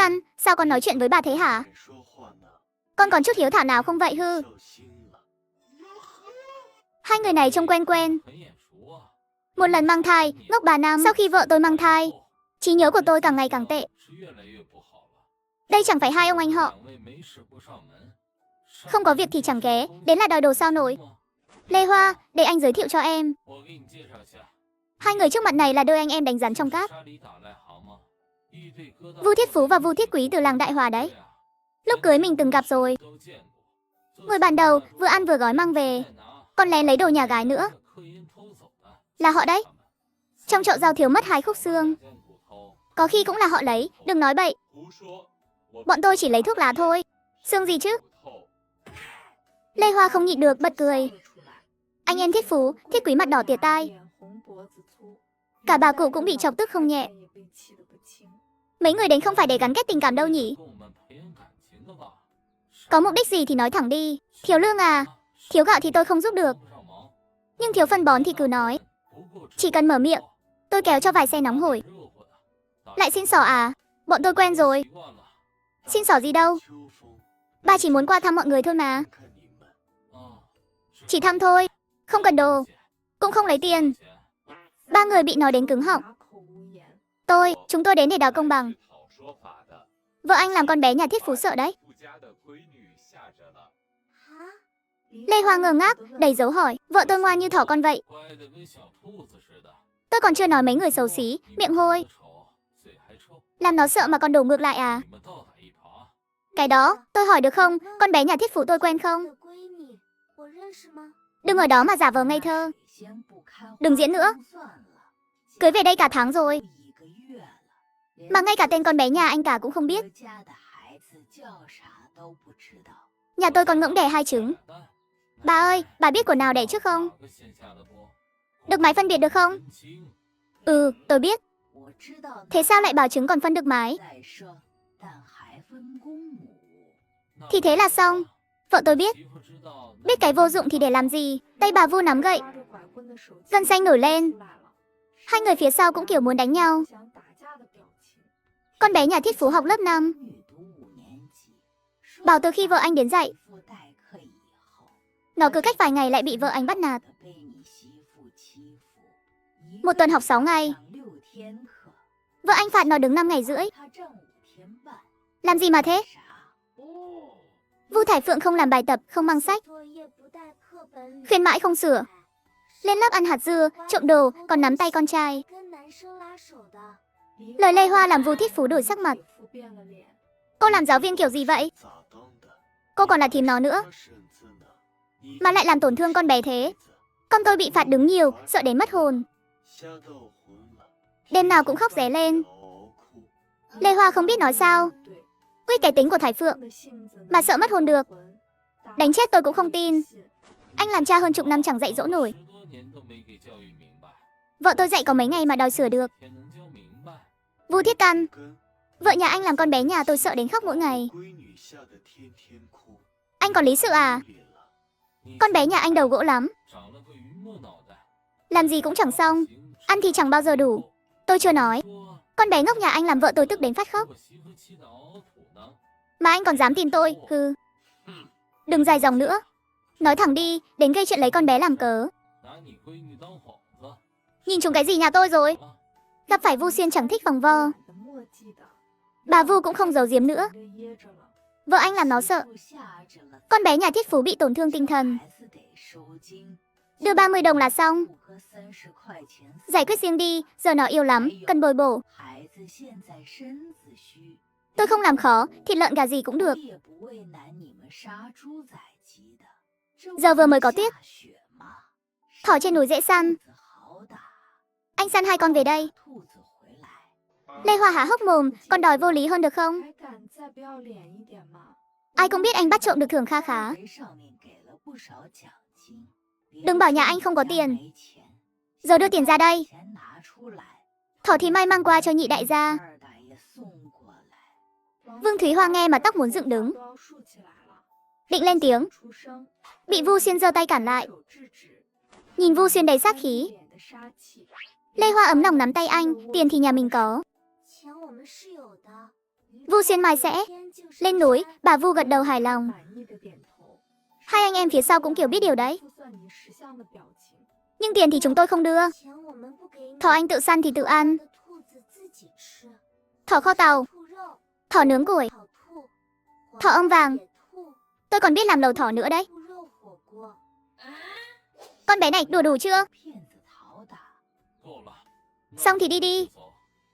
Căn, sao con nói chuyện với bà thế hả? Con còn chút hiếu thảo nào không vậy hư? Hai người này trông quen quen. Một lần mang thai, ngốc 3 năm. Sau khi vợ tôi mang thai, trí nhớ của tôi càng ngày càng tệ. Đây chẳng phải hai ông anh họ. Không có việc thì chẳng ghé, đến là đòi đồ sao nổi. Lê Hoa, để anh giới thiệu cho em. Hai người trước mặt này là đôi anh em đánh rắn trong cát. Vu Thiết Phú và Vu Thiết Quý từ làng Đại Hòa đấy. Lúc cưới mình từng gặp rồi. Ngồi bàn đầu, vừa ăn vừa gói mang về. Còn lén lấy đồ nhà gái nữa. Là họ đấy. Trong chậu rau thiếu mất 2 khúc xương. Có khi cũng là họ lấy, đừng nói bậy. Bọn tôi chỉ lấy thuốc lá thôi. Xương gì chứ? Lê Hoa không nhịn được bật cười. Anh em Thiết Phú, Thiết Quý mặt đỏ tía tai. Cả bà cụ cũng bị chọc tức không nhẹ. Mấy người đến không phải để gắn kết tình cảm đâu nhỉ? Có mục đích gì thì nói thẳng đi. Thiếu lương à? Thiếu gạo thì tôi không giúp được. Nhưng thiếu phân bón thì cứ nói. Chỉ cần mở miệng, tôi kéo cho vài xe nóng hổi. Lại xin xỏ à? Bọn tôi quen rồi. Xin xỏ gì đâu. Ba chỉ muốn qua thăm mọi người thôi mà. Chỉ thăm thôi, không cần đồ, cũng không lấy tiền. Ba người bị nói đến cứng họng. Chúng tôi đến để đòi công bằng. Vợ anh làm con bé nhà Thiết Phú sợ đấy. Lê Hoa ngơ ngác, đầy dấu hỏi. Vợ tôi ngoan như thỏ con vậy. Tôi còn chưa nói mấy người xấu xí, miệng hôi. Làm nó sợ mà còn đổ ngược lại à? Cái đó, tôi hỏi được không? Con bé nhà Thiết Phú tôi quen không? Đừng ở đó mà giả vờ ngây thơ. Đừng diễn nữa. Cưới về đây cả tháng rồi. Mà ngay cả tên con bé nhà anh cả cũng không biết. Nhà tôi còn ngỗng đẻ 2 trứng. Bà ơi, bà biết của nào đẻ trước không? Được máy phân biệt được không? Ừ, tôi biết. Thế sao lại bảo trứng còn phân được mái? Thì thế là xong. Vợ tôi biết. Biết cái vô dụng thì để làm gì? Tay bà Vu nắm gậy. Gân xanh nổi lên. Hai người phía sau cũng kiểu muốn đánh nhau. Con bé nhà Thiết Phú học lớp 5. Bảo từ khi vợ anh đến dạy. Nó cứ cách vài ngày lại bị vợ anh bắt nạt. Một tuần học 6 ngày. Vợ anh phạt nó đứng 5 ngày rưỡi. Làm gì mà thế? Vu Thải Phượng không làm bài tập, không mang sách. Khuyên mãi không sửa. Lên lớp ăn hạt dưa, trộm đồ, còn nắm tay con trai. Lời Lê Hoa làm Vu Thiết Phú đổi sắc mặt. Cô làm giáo viên kiểu gì vậy? Cô còn là thím nó nữa. Mà lại làm tổn thương con bé thế. Con tôi bị phạt đứng nhiều, sợ đến mất hồn. Đêm nào cũng khóc ré lên. Lê Hoa không biết nói sao. Quy cái tính của Thái Phượng. Mà sợ mất hồn được. Đánh chết tôi cũng không tin. Anh làm cha hơn chục năm chẳng dạy dỗ nổi. Vợ tôi dạy có mấy ngày mà đòi sửa được. Vu Thiết Căn. Vợ nhà anh làm con bé nhà tôi sợ đến khóc mỗi ngày. Anh còn lý sự à? Con bé nhà anh đầu gỗ lắm. Làm gì cũng chẳng xong. Ăn thì chẳng bao giờ đủ. Tôi chưa nói. Con bé ngốc nhà anh làm vợ tôi tức đến phát khóc. Mà anh còn dám tin tôi, hừ. Đừng dài dòng nữa. Nói thẳng đi, đến gây chuyện lấy con bé làm cớ. Nhìn chúng cái gì nhà tôi rồi? Gặp phải Vu Xuyên chẳng thích vòng vo. Bà Vu cũng không giấu giếm nữa. Vợ anh làm nó sợ. Con bé nhà Thiết Phú bị tổn thương tinh thần. Đưa 30 đồng là xong. Giải quyết riêng đi, giờ nó yêu lắm, cần bồi bổ. Tôi không làm khó, thịt lợn gà gì cũng được. Giờ vừa mới có tuyết. Thỏ trên núi dễ săn. Anh săn 2 con về đây. Lê Hoa há hốc mồm, còn đòi vô lý hơn được không? Ai cũng biết anh bắt trộm được thưởng kha khá. Đừng bảo nhà anh không có tiền. Giờ đưa tiền ra đây. Thỏ thì may mang qua cho nhị đại gia. Vương Thúy Hoa nghe mà tóc muốn dựng đứng. Định lên tiếng. Bị Vu Xuyên giơ tay cản lại. Nhìn Vu Xuyên đầy sát khí. Lê Hoa ấm lòng nắm tay anh, tiền thì nhà mình có. Vu Vu Xuyên mai sẽ lên núi, bà Vu gật đầu hài lòng. Hai anh em phía sau cũng kiểu biết điều đấy. Nhưng tiền thì chúng tôi không đưa. Thỏ anh tự săn thì tự ăn. Thỏ kho tàu, thỏ nướng củi, thỏ ong vàng. Tôi còn biết làm lẩu thỏ nữa đấy. Con bé này đùa đủ chưa? Xong thì đi đi.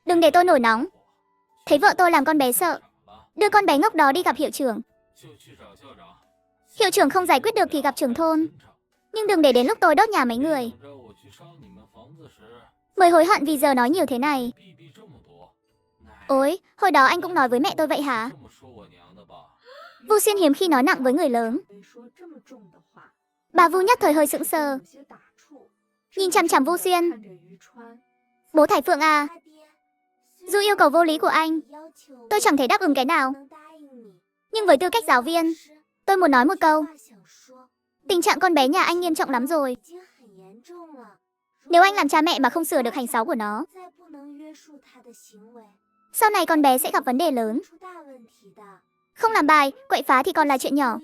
Đừng để tôi nổi nóng. Thấy vợ tôi làm con bé sợ. Đưa con bé ngốc đó đi gặp hiệu trưởng. Hiệu trưởng không giải quyết được thì gặp trưởng thôn. Nhưng đừng để đến lúc tôi đốt nhà mấy người. Mới hối hận vì giờ nói nhiều thế này. Ôi, hồi đó anh cũng nói với mẹ tôi vậy hả? Vu Xuyên hiếm khi nói nặng với người lớn. Bà Vu nhất thời hơi sững sờ. Nhìn chằm chằm Vu Xuyên. Bố Thải Phượng à? Dù yêu cầu vô lý của anh, tôi chẳng thể đáp ứng cái nào. Nhưng với tư cách giáo viên, tôi muốn nói một câu. Tình trạng con bé nhà anh nghiêm trọng lắm rồi. Nếu anh làm cha mẹ mà không sửa được hành xấu của nó, sau này con bé sẽ gặp vấn đề lớn. Không làm bài, quậy phá thì còn là chuyện nhỏ.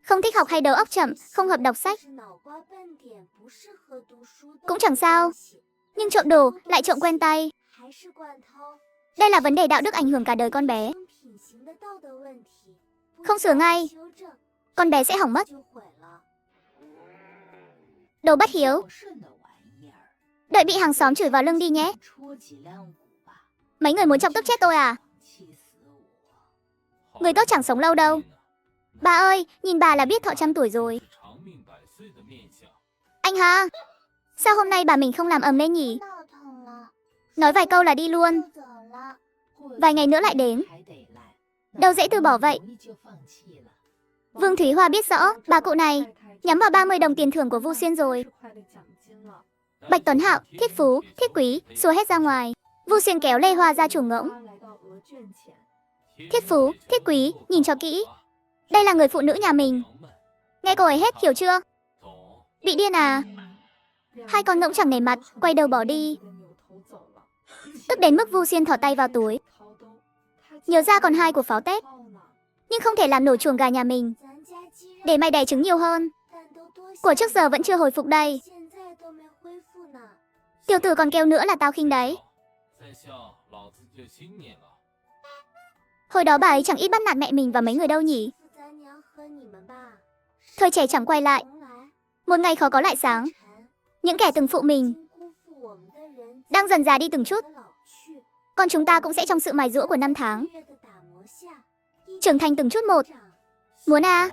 Không thích học hay đầu óc chậm, không hợp đọc sách, cũng chẳng sao. Nhưng trộm đồ, lại trộm quen tay. Đây là vấn đề đạo đức ảnh hưởng cả đời con bé. Không sửa ngay, con bé sẽ hỏng mất. Đồ bất hiếu. Đợi bị hàng xóm chửi vào lưng đi nhé. Mấy người muốn chọc tức chết tôi à? Người tốt chẳng sống lâu đâu. Bà ơi, nhìn bà là biết thọ trăm tuổi rồi. Anh ha, sao hôm nay bà mình không làm ầm lên nhỉ? Nói vài câu là đi luôn. Vài ngày nữa lại đến. Đâu dễ từ bỏ vậy. Vương Thúy Hoa biết rõ, bà cụ này nhắm vào 30 đồng tiền thưởng của Vu Xuyên rồi. Bạch Tuấn Hạo, Thiết Phú, Thiết Quý xua hết ra ngoài. Vu Xuyên kéo Lê Hoa ra chủ ngỗng. Thiết Phú, Thiết Quý, nhìn cho kỹ. Đây là người phụ nữ nhà mình. Nghe cô ấy hết, hiểu chưa? Bị điên à? Hai con ngỗng chẳng nể mặt, quay đầu bỏ đi. Tức đến mức Vu Xuyên thỏ tay vào túi. Nhớ ra còn hai của pháo Tết. Nhưng không thể làm nổ chuồng gà nhà mình. Để mày đẻ trứng nhiều hơn. Của trước giờ vẫn chưa hồi phục đây. Tiểu tử còn kêu nữa là tao khinh đấy. Hồi đó bà ấy chẳng ít bắt nạt mẹ mình và mấy người đâu nhỉ? Thời trẻ chẳng quay lại. Một ngày khó có lại sáng. Những kẻ từng phụ mình đang dần già đi từng chút. Còn chúng ta cũng sẽ trong sự mài giũa của năm tháng, trưởng thành từng chút một. Muốn à?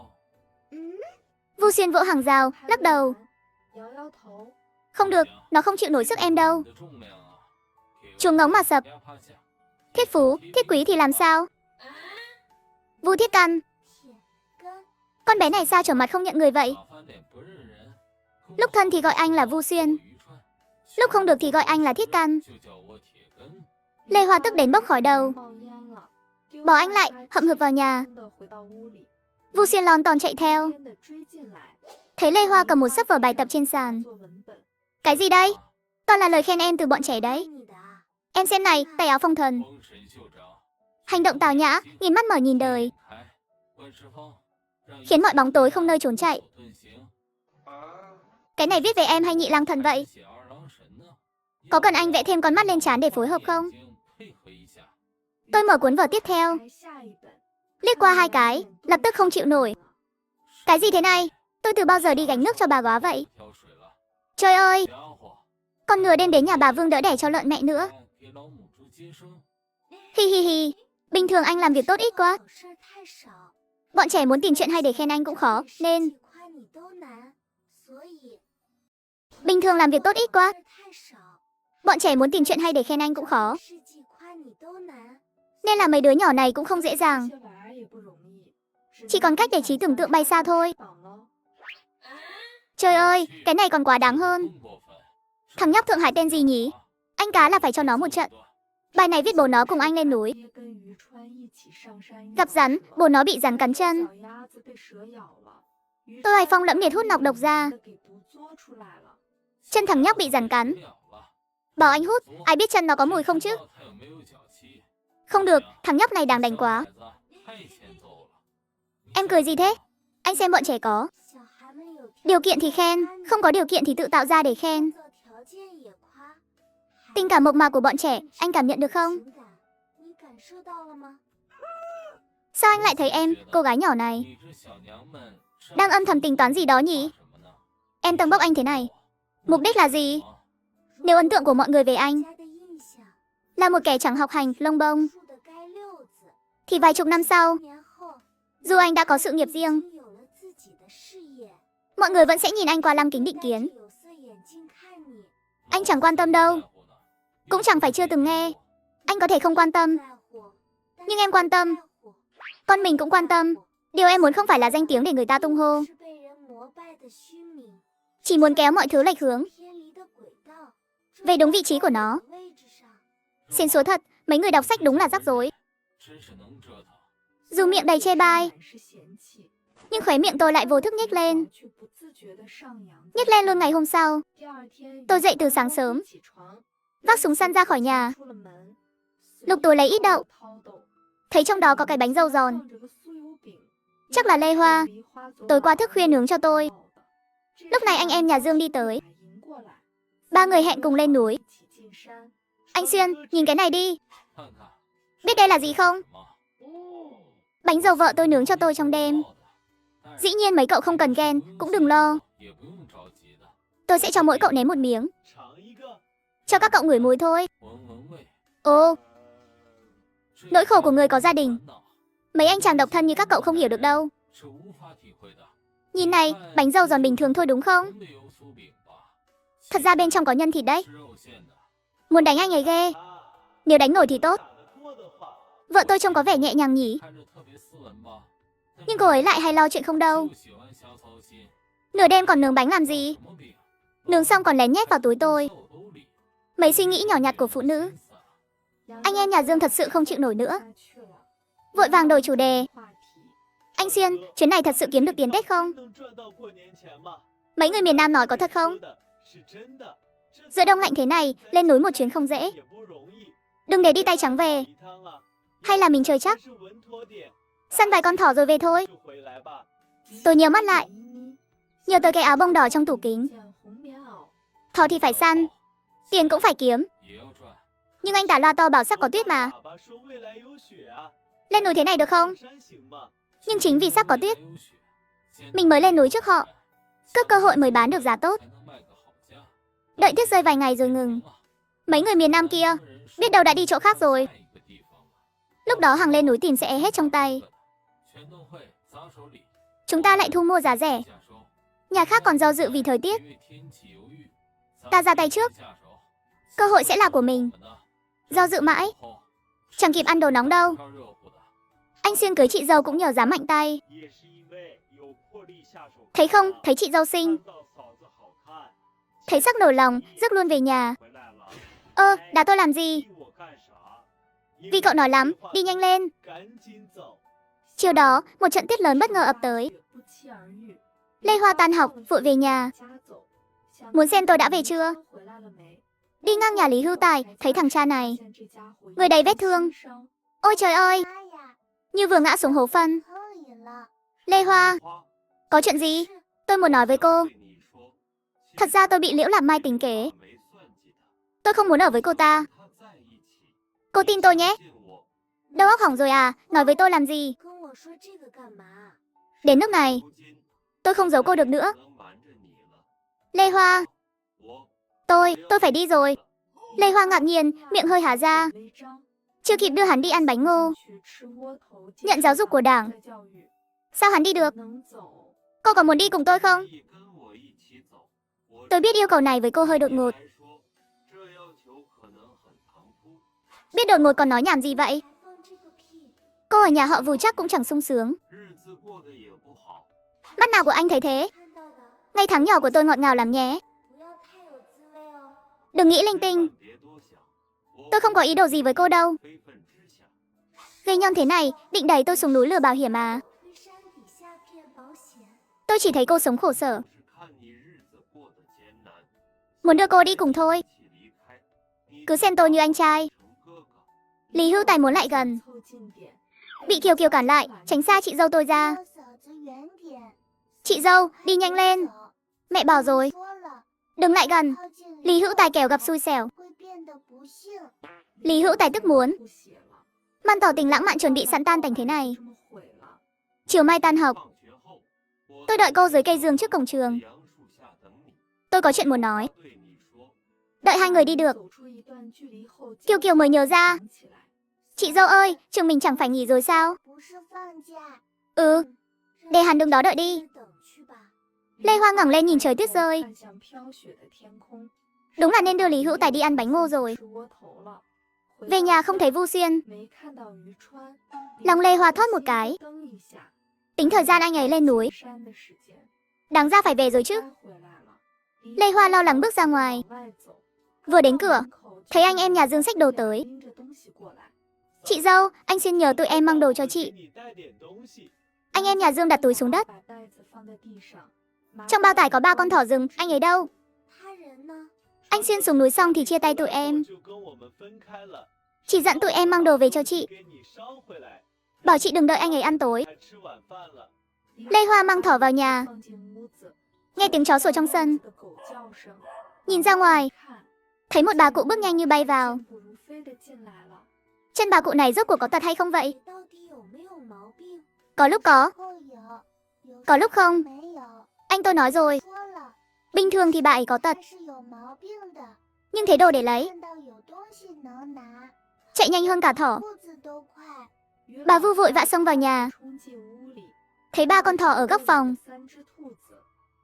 Vu Xuyên vỗ hàng rào, lắc đầu. Không được, nó không chịu nổi sức em đâu. Chuồng ngỗng mà sập. Thiết Phú, Thiết Quý thì làm sao? Vu Thiết Căn. Con bé này sao trở mặt không nhận người vậy? Lúc thân thì gọi anh là Vu Xuyên, lúc không được thì gọi anh là Thiết Căn. Lê Hoa tức đến bốc khỏi đầu. Bỏ anh lại, hậm hực vào nhà. Vu Xuyên lon ton chạy theo. Thấy Lê Hoa cầm một sấp vở bài tập trên sàn. Cái gì đây? Toàn là lời khen em từ bọn trẻ đấy. Em xem này, tay áo phong thần. Hành động tào nhã, nhìn mắt mở nhìn đời, khiến mọi bóng tối không nơi trốn chạy. Cái này viết về em hay Nhị Lang Thần vậy? Có cần anh vẽ thêm con mắt lên trán để phối hợp không? Tôi mở cuốn vở tiếp theo. Liếc qua hai cái, lập tức không chịu nổi. Cái gì thế này? Tôi từ bao giờ đi gánh nước cho bà góa vậy? Trời ơi! Con ngựa đêm đến nhà bà Vương đỡ đẻ cho lợn mẹ nữa. Hi hi hi. Bình thường anh làm việc tốt ít quá. Bọn trẻ muốn tìm chuyện hay để khen anh cũng khó, nên bình thường làm việc tốt ít quá. Bọn trẻ muốn tìm chuyện hay để khen anh cũng khó, nên là mấy đứa nhỏ này cũng không dễ dàng. Chỉ còn cách để trí tưởng tượng bay xa thôi. Trời ơi, cái này còn quá đáng hơn. Thằng nhóc Thượng Hải tên gì nhỉ? Anh cá là phải cho nó một trận. Bài này viết bố nó cùng anh lên núi. Gặp rắn, bố nó bị rắn cắn chân. Tôi Hoài Phong lẫm liệt hút nọc độc ra. Chân thằng nhóc bị rắn cắn. Bảo anh hút, ai biết chân nó có mùi không chứ? Không được, thằng nhóc này đáng đánh quá. Em cười gì thế? Anh xem bọn trẻ có điều kiện thì khen, không có điều kiện thì tự tạo ra để khen. Tình cảm mộc mạc của bọn trẻ, anh cảm nhận được không? Sao anh lại thấy em, cô gái nhỏ này, đang âm thầm tính toán gì đó nhỉ? Em tâng bốc anh thế này, mục đích là gì? Nếu ấn tượng của mọi người về anh là một kẻ chẳng học hành, lông bông, thì vài chục năm sau, dù anh đã có sự nghiệp riêng, mọi người vẫn sẽ nhìn anh qua lăng kính định kiến. Anh chẳng quan tâm đâu, cũng chẳng phải chưa từng nghe. Anh có thể không quan tâm, nhưng em quan tâm. Con mình cũng quan tâm. Điều em muốn không phải là danh tiếng để người ta tung hô, chỉ muốn kéo mọi thứ lệch hướng về đúng vị trí của nó. Xin số thật, mấy người đọc sách đúng là rắc rối. Dù miệng đầy chê bai, nhưng khóe miệng tôi lại vô thức nhếch lên. Nhếch lên luôn ngày hôm sau. Tôi dậy từ sáng sớm, vác súng săn ra khỏi nhà, lục túi lấy ít đậu, thấy trong đó có cái bánh dâu giòn. Chắc là Lê Hoa tối qua thức khuya nướng cho tôi. Lúc này anh em nhà Dương đi tới. Ba người hẹn cùng lên núi. Anh Xuyên, nhìn cái này đi. Biết đây là gì không? Bánh dâu vợ tôi nướng cho tôi trong đêm. Dĩ nhiên mấy cậu không cần ghen, cũng đừng lo. Tôi sẽ cho mỗi cậu nếm một miếng, cho các cậu ngửi mùi thôi. Ồ, nỗi khổ của người có gia đình, mấy anh chàng độc thân như các cậu không hiểu được đâu. Nhìn này, bánh dâu giòn bình thường thôi đúng không? Thật ra bên trong có nhân thịt đấy. Muốn đánh anh ấy ghê. Nếu đánh nổi thì tốt. Vợ tôi trông có vẻ nhẹ nhàng nhỉ? Nhưng cô ấy lại hay lo chuyện không đâu. Nửa đêm còn nướng bánh làm gì? Nướng xong còn lén nhét vào túi tôi. Mấy suy nghĩ nhỏ nhặt của phụ nữ. Anh em nhà Dương thật sự không chịu nổi nữa, vội vàng đổi chủ đề. Anh Xuyên, chuyến này thật sự kiếm được tiền Tết không? Mấy người miền Nam nói có thật không? Giữa đông lạnh thế này, lên núi một chuyến không dễ. Đừng để đi tay trắng về. Hay là mình chơi chắc, săn vài con thỏ rồi về thôi. Tôi nhíu mắt lại, nhớ tới cái áo bông đỏ trong tủ kính. Thỏ thì phải săn, tiền cũng phải kiếm. Nhưng anh tả loa to bảo sắp có tuyết mà. Lên núi thế này được không? Nhưng chính vì sắp có tuyết, mình mới lên núi trước họ. Cứ cơ hội mới bán được giá tốt. Đợi tuyết rơi vài ngày rồi ngừng. Mấy người miền Nam kia biết đâu đã đi chỗ khác rồi. Lúc đó hàng lên núi tìm sẽ hết trong tay. Chúng ta lại thu mua giá rẻ. Nhà khác còn do dự vì thời tiết. Ta ra tay trước, cơ hội sẽ là của mình. Do dự mãi, chẳng kịp ăn đồ nóng đâu. Anh Xuyên cưới chị dâu cũng nhờ dám mạnh tay. Thấy không, thấy chị dâu xinh, thấy sắc nổi lòng, rước luôn về nhà. Đá tôi làm gì? Vì cậu nói lắm, đi nhanh lên. Chiều đó, một trận tuyết lớn bất ngờ ập tới. Lê Hoa tan học, vội về nhà. Muốn xem tôi đã về chưa? Đi ngang nhà Lý Hưu Tài, thấy thằng cha này, người đầy vết thương. Ôi trời ơi, như vừa ngã xuống hố phân. Lê Hoa, có chuyện gì? Tôi muốn nói với cô. Thật ra tôi bị Liễu Lạp Mai tính kế. Tôi không muốn ở với cô ta. Cô tin tôi nhé. Đầu óc hỏng rồi à, nói với tôi làm gì? Đến nước này, tôi không giấu cô được nữa. Lê Hoa, tôi phải đi rồi. Lê Hoa ngạc nhiên, miệng hơi há ra. Chưa kịp đưa hắn đi ăn bánh ngô, nhận giáo dục của Đảng. Sao hắn đi được? Cô có muốn đi cùng tôi không? Tôi biết yêu cầu này với cô hơi đột ngột. Biết đột ngột còn nói nhảm gì vậy? Cô ở nhà họ Vù chắc cũng chẳng sung sướng. Mắt nào của anh thấy thế? Ngày tháng nhỏ của tôi ngọt ngào lắm nhé. Đừng nghĩ linh tinh. Tôi không có ý đồ gì với cô đâu. Gây nhon thế này, định đẩy tôi xuống núi lừa bảo hiểm à? Tôi chỉ thấy cô sống khổ sở, muốn đưa cô đi cùng thôi. Cứ xem tôi như anh trai. Lý Hữu Tài muốn lại gần. Bị Kiều Kiều cản lại, tránh xa chị dâu tôi ra. Chị dâu, đi nhanh lên. Mẹ bảo rồi. Đừng lại gần. Lý Hữu Tài kẻo gặp xui xẻo. Lý Hữu Tài tức muốn. Man tỏ tình lãng mạn chuẩn bị sẵn tan tành thế này. Chiều mai tan học, tôi đợi cô dưới cây dương trước cổng trường. Tôi có chuyện muốn nói. Đợi hai người đi được, Kiều Kiều mới nhớ ra. Chị dâu ơi, trường mình chẳng phải nghỉ rồi sao? Ừ, để hắn đứng đó đợi đi. Lê Hoa ngẩng lên nhìn trời tuyết rơi. Đúng là nên đưa Lý Hữu Tài đi ăn bánh ngô rồi. Về nhà không thấy Vu Xuyên. Lòng Lê Hoa thoát một cái. Tính thời gian anh ấy lên núi. Đáng ra phải về rồi chứ. Lê Hoa lo lắng bước ra ngoài. Vừa đến cửa, thấy anh em nhà Dương xách đồ tới. Chị dâu, anh xin nhờ tụi em mang đồ cho chị. Anh em nhà Dương đặt túi xuống đất. Trong bao tải có 3 con thỏ rừng, anh ấy đâu? Anh Xuyên xuống núi xong thì chia tay tụi em. Chỉ dặn tụi em mang đồ về cho chị. Bảo chị đừng đợi anh ấy ăn tối. Lê Hoa mang thỏ vào nhà. Nghe tiếng chó sủa trong sân. Nhìn ra ngoài, thấy một bà cụ bước nhanh như bay vào. Chân bà cụ này rốt cuộc có tật hay không vậy? Có lúc có lúc không. Anh tôi nói rồi. Bình thường thì bà ấy có tật, nhưng thế đồ để lấy. Chạy nhanh hơn cả thỏ. Bà Vu vội vã xông vào nhà. Thấy 3 con thỏ ở góc phòng.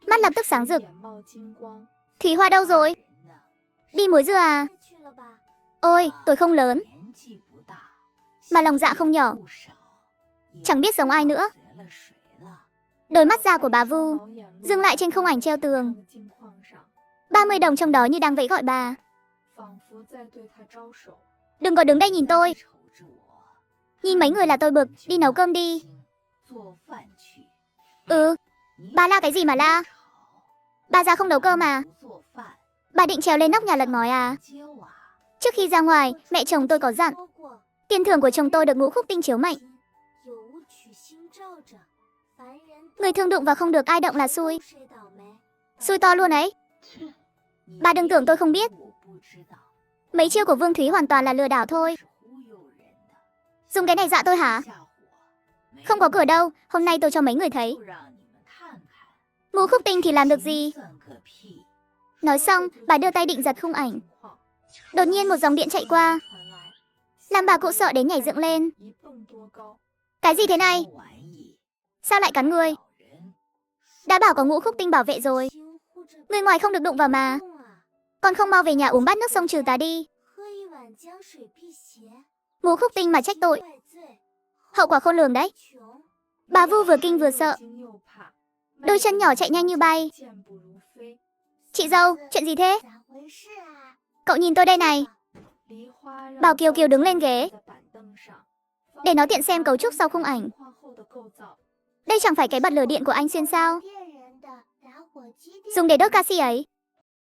Mắt lập tức sáng rực. Thủy Hoa đâu rồi? Đi muối dừa à? Ôi, tôi không lớn, mà lòng dạ không nhỏ. Chẳng biết giống ai nữa. Đôi mắt già của bà Vu dừng lại trên khung ảnh treo tường. 30 đồng trong đó như đang vẫy gọi bà. Đừng có đứng đây nhìn tôi. Nhìn mấy người là tôi bực, đi nấu cơm đi. Ừ, bà la cái gì mà la? Bà già không nấu cơm à? Bà định trèo lên nóc nhà lật ngói à? Trước khi ra ngoài, mẹ chồng tôi có dặn. Tiền thưởng của chồng tôi được ngũ khúc tinh chiếu mệnh. Người thương đụng và không được ai động là xui. Xui to luôn ấy. Bà đừng tưởng tôi không biết. Mấy chiêu của Vương Thúy hoàn toàn là lừa đảo thôi. Dùng cái này dọa tôi hả? Không có cửa đâu, hôm nay tôi cho mấy người thấy. Ngũ khúc tinh thì làm được gì? Nói xong, bà đưa tay định giật khung ảnh. Đột nhiên một dòng điện chạy qua, làm bà cụ sợ đến nhảy dựng lên. Cái gì thế này? Sao lại cắn người? Đã bảo có ngũ khúc tinh bảo vệ rồi. Người ngoài không được đụng vào mà. Còn không mau về nhà uống bát nước sông trừ tà đi. Ngũ khúc tinh mà trách tội, hậu quả khôn lường đấy. Bà Vu vừa kinh vừa sợ, đôi chân nhỏ chạy nhanh như bay. Chị dâu, chuyện gì thế? Cậu nhìn tôi đây này. Bảo Kiều Kiều đứng lên ghế để nó tiện xem cấu trúc sau khung ảnh. Đây chẳng phải cái bật lửa điện của anh Xuyên sao? Dùng để đốt canxi ấy.